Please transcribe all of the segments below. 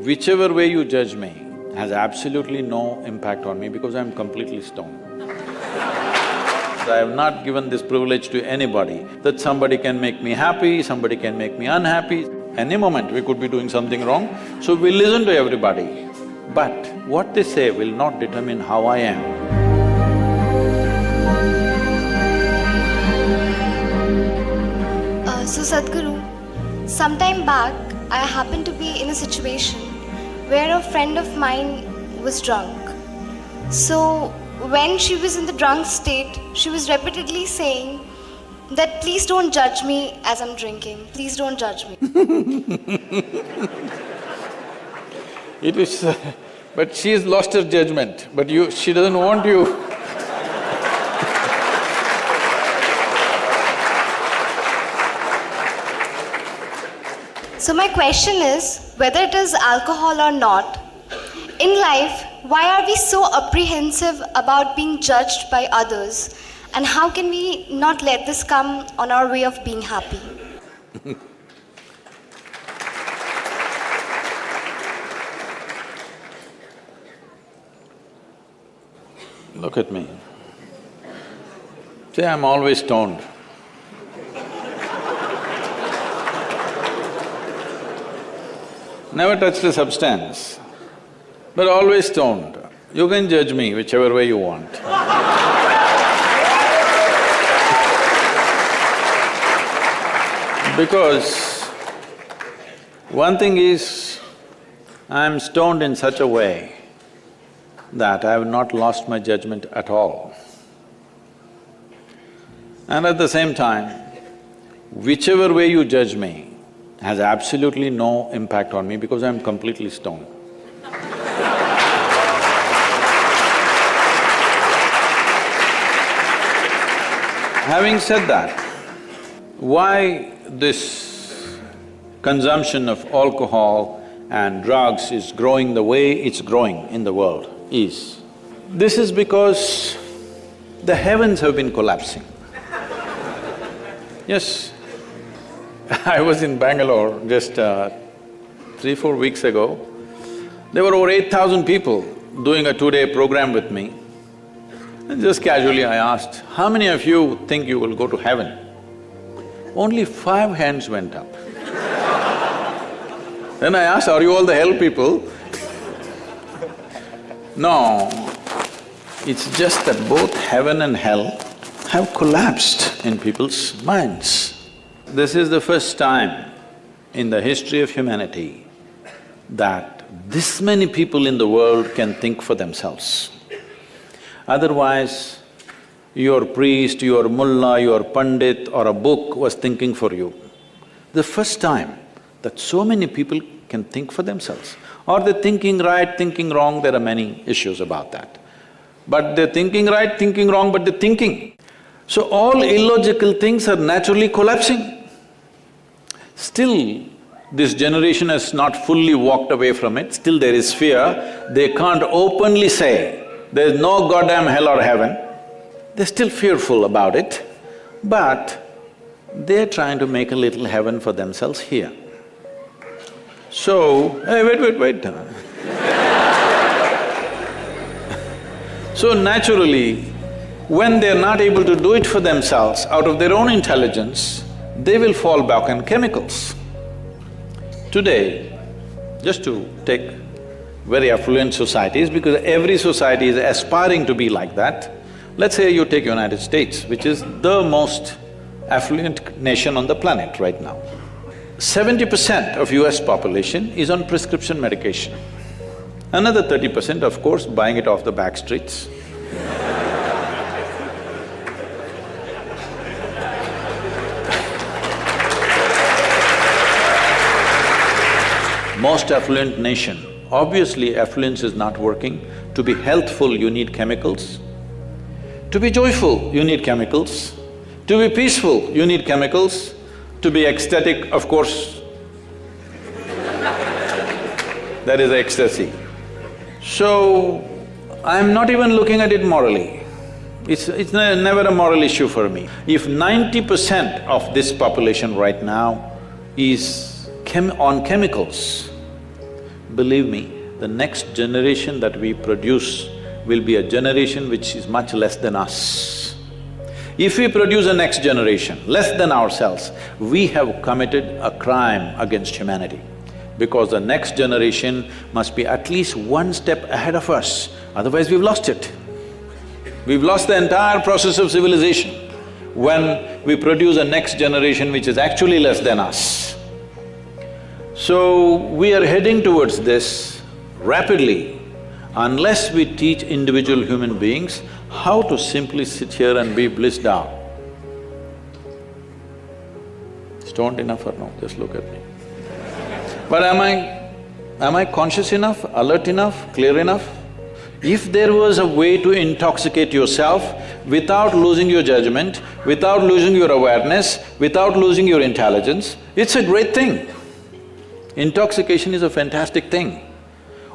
Whichever way you judge me has absolutely no impact on me because I'm completely stoned. So I have not given this privilege to anybody that somebody can make me happy, somebody can make me unhappy. Any moment we could be doing something wrong, so we listen to everybody. But what they say will not determine how I am. So Sadhguru, sometime back I happened to be in a situation where a friend of mine was drunk. So when she was in the drunk state, she was repeatedly saying that please don't judge me as I'm drinking, please don't judge me. It is… but she has lost her judgment, but she doesn't want you. So my question is, whether it is alcohol or not, in life, why are we so apprehensive about being judged by others? And how can we not let this come on our way of being happy? Look at me. See, I'm always stoned. Never touched a substance, but always stoned. You can judge me whichever way you want. Because one thing is, I'm stoned in such a way that I have not lost my judgment at all. And at the same time, whichever way you judge me has absolutely no impact on me because I'm completely stoned. Having said that, why this consumption of alcohol and drugs is growing the way it's growing in the world is, this is because the heavens have been collapsing. Yes, I was in Bangalore just 3-4 weeks ago. There were over 8,000 people doing a 2-day program with me. And just casually I asked, how many of you think you will go to heaven? Only 5 hands went up. Then I asked, are you all the hell people? No, it's just that both heaven and hell have collapsed in people's minds. This is the first time in the history of humanity that this many people in the world can think for themselves. Otherwise, your priest, your mullah, your pandit or a book was thinking for you. The first time that so many people can think for themselves. Are they thinking right, thinking wrong? There are many issues about that. But they're thinking right, thinking wrong, but they're thinking. So all illogical things are naturally collapsing. Still, this generation has not fully walked away from it, still there is fear. They can't openly say, there's no goddamn hell or heaven. They're still fearful about it, but they're trying to make a little heaven for themselves here. So, hey, wait. So naturally, when they're not able to do it for themselves out of their own intelligence, they will fall back on chemicals. Today, just to take very affluent societies, because every society is aspiring to be like that, let's say you take United States, which is the most affluent nation on the planet right now. 70% of US population is on prescription medication. Another 30%, of course, buying it off the back streets. Most affluent nation, obviously affluence is not working. To be healthful, you need chemicals. To be joyful, you need chemicals. To be peaceful, you need chemicals. To be ecstatic, of course, that is ecstasy. So, I'm not even looking at it morally. It's never a moral issue for me. If 90% of this population right now is on chemicals, believe me, the next generation that we produce will be a generation which is much less than us. If we produce a next generation less than ourselves, we have committed a crime against humanity, because the next generation must be at least one step ahead of us, otherwise we've lost it. We've lost the entire process of civilization when we produce a next generation which is actually less than us. So, we are heading towards this rapidly. Unless we teach individual human beings how to simply sit here and be blissed out. Stoned enough or no? Just look at me. But am I conscious enough, alert enough, clear enough? If there was a way to intoxicate yourself without losing your judgment, without losing your awareness, without losing your intelligence, it's a great thing. Intoxication is a fantastic thing.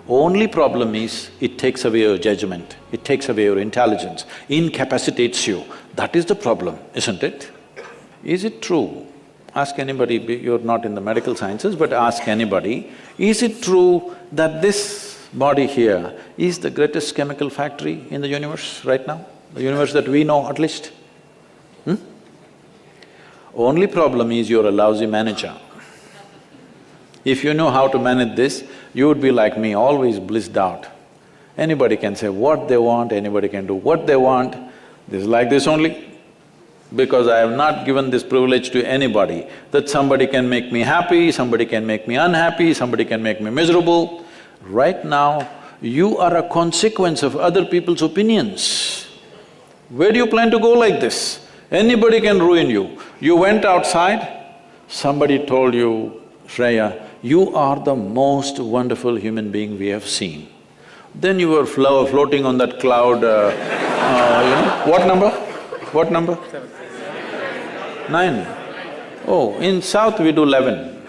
Only problem is, it takes away your judgment, it takes away your intelligence, incapacitates you. That is the problem, isn't it? Is it true? Ask anybody, you're not in the medical sciences, but ask anybody, is it true that this body here is the greatest chemical factory in the universe right now? The universe that we know at least? Only problem is you're a lousy manager. If you know how to manage this, you would be like me, always blissed out. Anybody can say what they want, anybody can do what they want. This is like this only. Because I have not given this privilege to anybody, that somebody can make me happy, somebody can make me unhappy, somebody can make me miserable. Right now, you are a consequence of other people's opinions. Where do you plan to go like this? Anybody can ruin you. You went outside, somebody told you, Shreya, you are the most wonderful human being we have seen. Then you were floating on that cloud, what number? What number? 9. Oh, in South we do 11.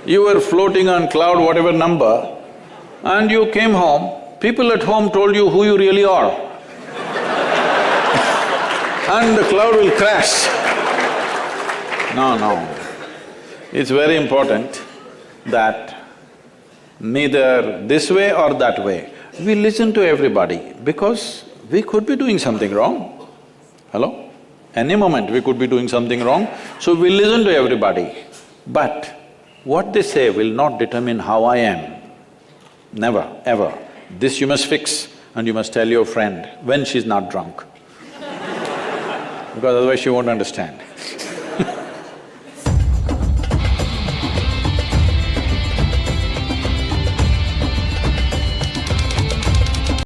You were floating on cloud whatever number, and you came home, people at home told you who you really are. And the cloud will crash. No. It's very important that neither this way or that way, we listen to everybody because we could be doing something wrong. Hello? Any moment we could be doing something wrong, so we listen to everybody. But what they say will not determine how I am. Never, ever. This you must fix and you must tell your friend when she's not drunk. Because otherwise she won't understand.